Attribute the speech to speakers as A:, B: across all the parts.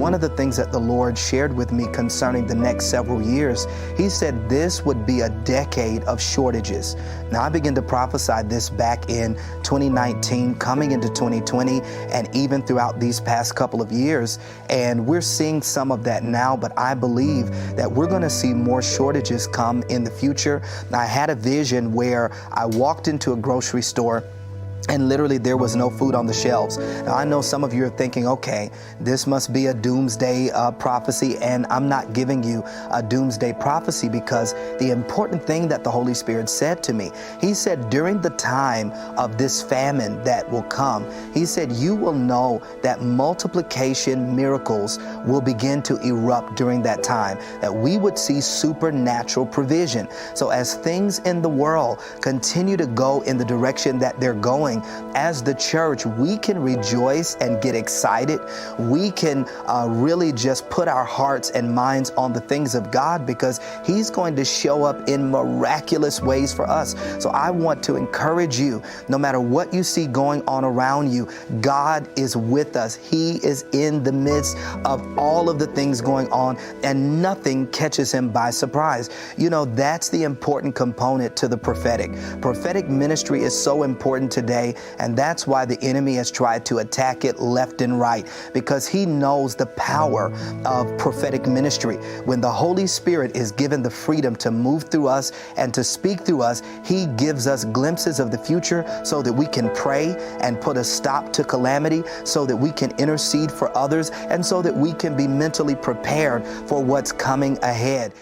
A: one of the things that the Lord shared with me concerning the next several years, He said this would be a decade of shortages. Now, I began to prophesy this back in 2019, coming into 2020, and even throughout these past couple of years. And we're seeing some of that now, but I believe that we're going to see more shortages come in the future. I had a vision where I walked into a grocery store and literally there was no food on the shelves. Now, I know some of you are thinking, okay, this must be a doomsday prophecy, and I'm not giving you a doomsday prophecy, because the important thing that the Holy Spirit said to me, He said, during the time of this famine that will come, He said, you will know that multiplication miracles will begin to erupt during that time, that we would see supernatural provision. So as things in the world continue to go in the direction that they're going, as the church, we can rejoice and get excited. We can really just put our hearts and minds on the things of God, because He's going to show up in miraculous ways for us. So I want to encourage you, no matter what you see going on around you, God is with us. He is in the midst of all of the things going on, and nothing catches Him by surprise. You know, that's the important component to the prophetic. Prophetic ministry is so important today, and that's why the enemy has tried to attack it left and right, because he knows the power of prophetic ministry. When the Holy Spirit is given the freedom to move through us and to speak through us, He gives us glimpses of the future so that we can pray and put a stop to calamity, so that we can intercede for others, and so that we can be mentally prepared for what's coming ahead.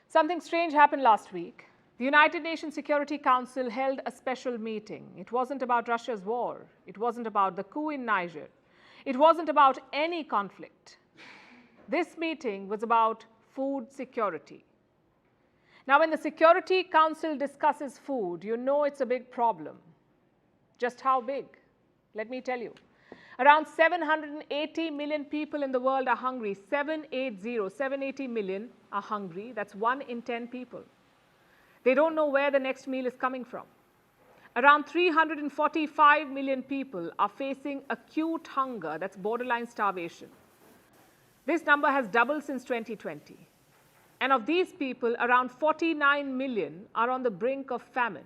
B: Something strange happened last week. The United Nations Security Council held a special meeting. It wasn't about Russia's war. It wasn't about the coup in Niger. It wasn't about any conflict. This meeting was about food security. Now, when the Security Council discusses food, you know it's a big problem. Just how big? Let me tell you. Around 780 million people in the world are hungry. 780 million are hungry. That's 1 in 10 people. They don't know where the next meal is coming from. Around 345 million people are facing acute hunger. That's borderline starvation. This number has doubled since 2020. And of these people, around 49 million are on the brink of famine.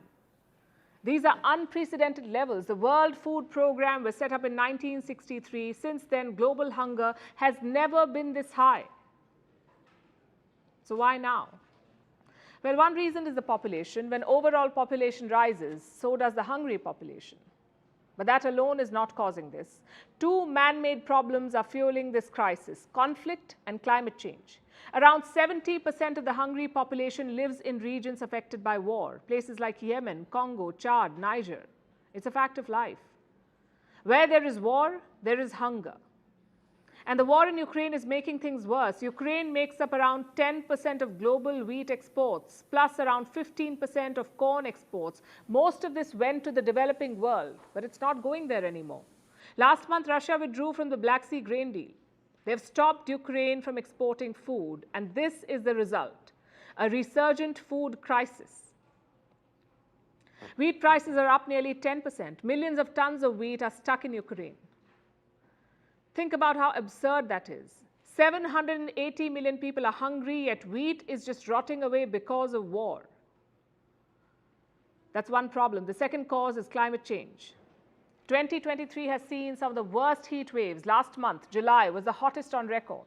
B: These are unprecedented levels. The World Food Program was set up in 1963. Since then, global hunger has never been this high. So why now? Well, one reason is the population. When overall population rises, so does the hungry population. But that alone is not causing this. Two man-made problems are fueling this crisis: conflict and climate change. Around 70% of the hungry population lives in regions affected by war, places like Yemen, Congo, Chad, Niger. It's a fact of life. Where there is war, there is hunger. And the war in Ukraine is making things worse. Ukraine makes up around 10% of global wheat exports, plus around 15% of corn exports. Most of this went to the developing world, but it's not going there anymore. Last month, Russia withdrew from the Black Sea grain deal. They've stopped Ukraine from exporting food, and this is the result: a resurgent food crisis. Wheat prices are up nearly 10%. Millions of tons of wheat are stuck in Ukraine. Think about how absurd that is. 780 million people are hungry, yet wheat is just rotting away because of war. That's one problem. The second cause is climate change. 2023 has seen some of the worst heat waves. Last month, July, was the hottest on record.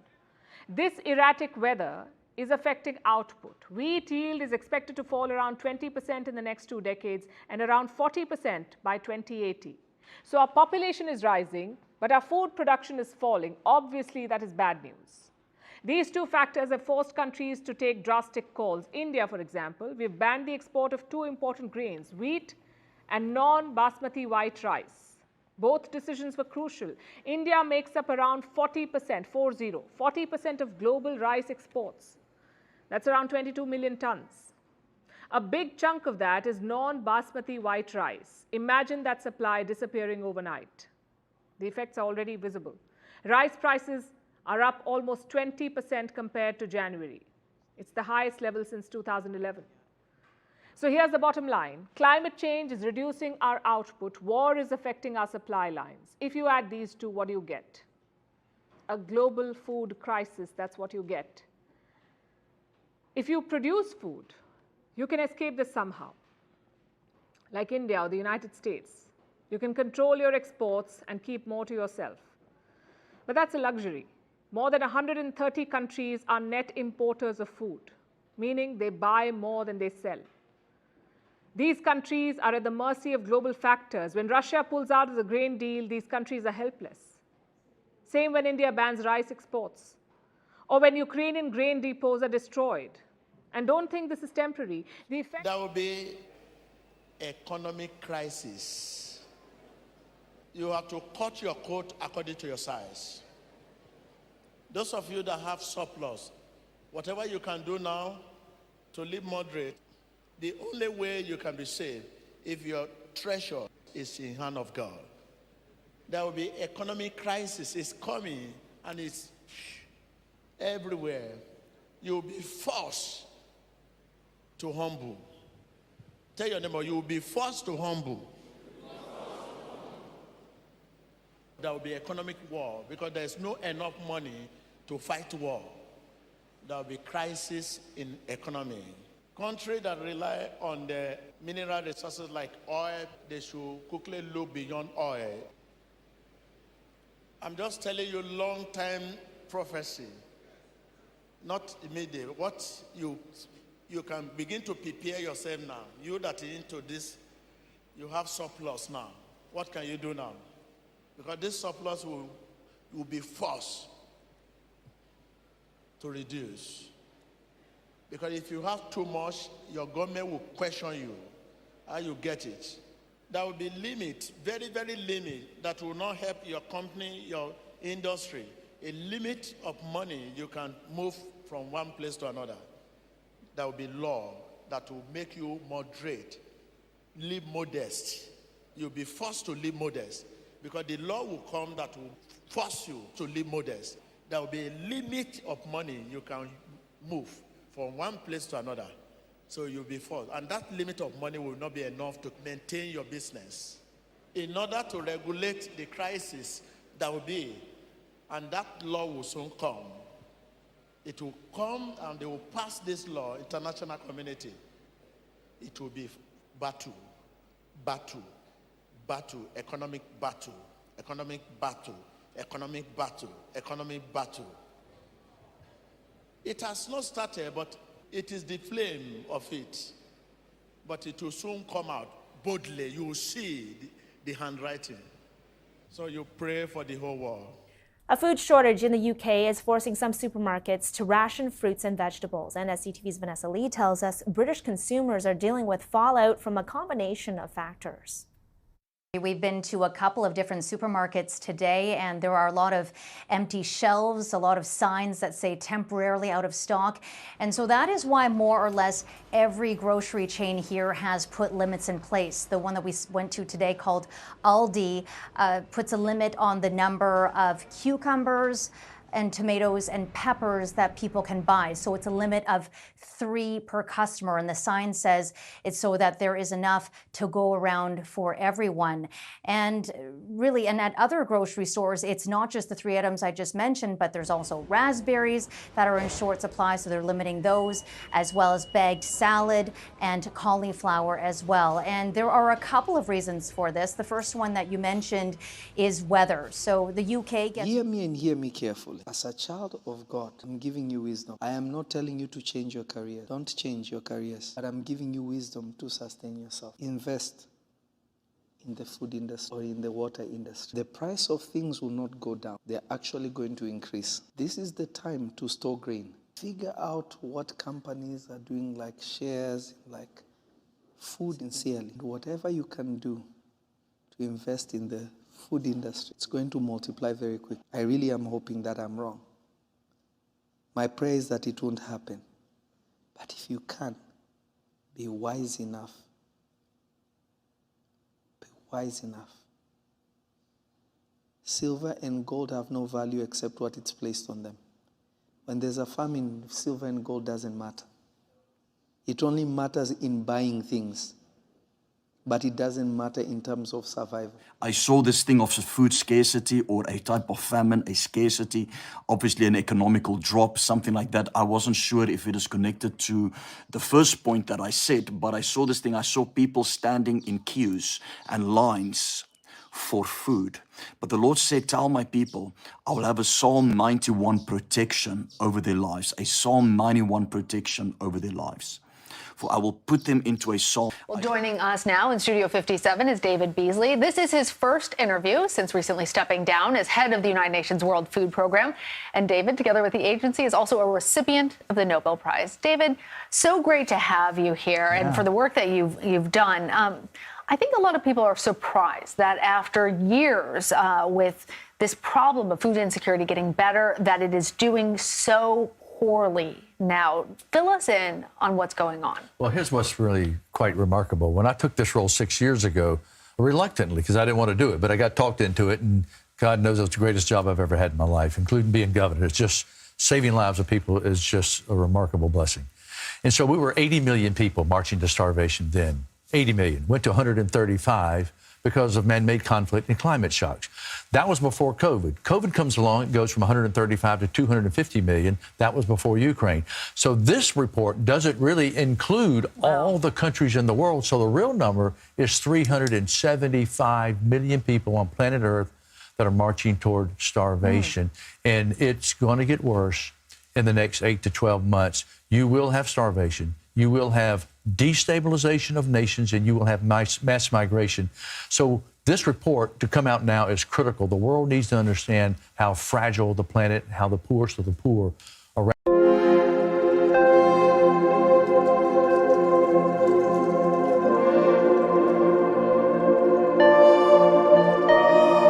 B: This erratic weather is affecting output. Wheat yield is expected to fall around 20% in the next 2 decades and around 40% by 2080. So our population is rising, but our food production is falling. Obviously, that is bad news. These two factors have forced countries to take drastic calls. India, for example, we've banned the export of 2 important grains, wheat and non-basmati white rice. Both decisions were crucial. India makes up around 40% of global rice exports. That's around 22 million tons. A big chunk of that is non-basmati white rice. Imagine that supply disappearing overnight. The effects are already visible. Rice prices are up almost 20% compared to January. It's the highest level since 2011. So here's the bottom line. Climate change is reducing our output. War is affecting our supply lines. If you add these two, what do you get? A global food crisis, that's what you get. If you produce food, you can escape this somehow. Like India or the United States, you can control your exports and keep more to yourself. But that's a luxury. More than 130 countries are net importers of food, meaning they buy more than they sell. These countries are at the mercy of global factors. When Russia pulls out of the grain deal, these countries are helpless. Same when India bans rice exports, or when Ukrainian grain depots are destroyed. And don't think this is temporary. The effect
C: There will be economic crisis. You have to cut your coat according to your size. Those of you that have surplus, whatever you can do now to live moderate, the only way you can be saved if your treasure is in the hand of God. There will be economic crisis. It's coming and it's everywhere. You'll be forced to humble. Tell your neighbor, you will be forced to humble. There will be economic war because there's no enough money to fight war. There will be crisis in economy. Countries that rely on the mineral resources like oil, they should quickly look beyond oil. I'm just telling you long-time prophecy, not immediate. What you can begin to prepare yourself now. You that are into this, you have surplus now. What can you do now? Because this surplus will be forced to reduce. Because if you have too much, your government will question you how you get it. There will be limit, very, very limit, that will not help your company, your industry. A limit of money you can move from one place to another. There will be law that will make you moderate, live modest. You'll be forced to live modest because the law will come that will force you to live modest. There will be a limit of money you can move from one place to another. So you'll be forced. And that limit of money will not be enough to maintain your business. In order to regulate the crisis that will be, and that law will soon come. It will come and they will pass this law, international community. It will be battle, battle, battle, economic battle, economic battle, economic battle, economic battle. It has not started, but it is the flame of it. But it will soon come out boldly. You will see the handwriting. So you pray for the whole world.
D: A food shortage in the UK is forcing some supermarkets to ration fruits and vegetables. And as CTV's Vanessa Lee tells us, British consumers are dealing with fallout from a combination of factors.
E: We've been to a couple of different supermarkets today, and there are a lot of empty shelves, a lot of signs that say temporarily out of stock. And so that is why more or less every grocery chain here has put limits in place. The one that we went to today called Aldi puts a limit on the number of cucumbers and tomatoes and peppers that people can buy. So it's a limit of 3 per customer. And the sign says it's so that there is enough to go around for everyone. And really, and at other grocery stores, it's not just the 3 items I just mentioned, but there's also raspberries that are in short supply. So they're limiting those, as well as bagged salad and cauliflower as well. And there are a couple of reasons for this. The first one that you mentioned is weather. So the UK gets...
A: Hear me and hear me carefully. As a child of God, I'm giving you wisdom. I am not telling you to change your career. Don't change your careers. But I'm giving you wisdom to sustain yourself. Invest in the food industry or in the water industry. The price of things will not go down. They're actually going to increase. This is the time to store grain. Figure out what companies are doing, like shares, like food sincerely. Whatever you can do to invest in the food industry, it's going to multiply very quick. I really am hoping that I'm wrong. My prayer is that it won't happen. But if you can, be wise enough. Be wise enough. Silver and gold have no value except what it's placed on them. When there's a famine, silver and gold doesn't matter.
F: It only matters in buying things, but it doesn't matter in terms of survival.
G: I saw this thing of food scarcity or a type of famine, a scarcity, obviously an economical drop, something like that. I wasn't sure if it is connected to the first point that I said, but I saw this thing. I saw people standing in queues and lines for food. But the Lord said, tell my people, I will have a Psalm 91 protection over their lives, a Psalm 91 protection over their lives. For I will put them into a psalm.
H: Well, joining us now in Studio 57 is David Beasley. This is his first interview since recently stepping down as head of the United Nations World Food Program. And David, together with the agency, is also a recipient of the Nobel Prize. David, so great to have you here and for the work that you've done. I think a lot of people are surprised that after years with this problem of food insecurity getting better, that it is doing so poorly now. Fill us in on what's going on.
I: Well, here's what's really quite remarkable. When I took this role 6 years ago, reluctantly, because I didn't want to do it, but I got talked into it, and God knows it's the greatest job I've ever had in my life, including being governor. It's just saving lives of people is just a remarkable blessing. And so we were 80 million people marching to starvation then. 80 million. Went to 135 because of man-made conflict and climate shocks. That was before COVID. COVID comes along, it goes from 135 to 250 million. That was before Ukraine. So this report doesn't really include all the countries in the world. So the real number is 375 million people on planet Earth that are marching toward starvation. And it's going to get worse in the next 8 to 12 months. You will have starvation. You will have destabilization of nations, and you will have mass migration. So this report to come out now is critical. The world needs to understand how fragile the planet, how the poorest of the poor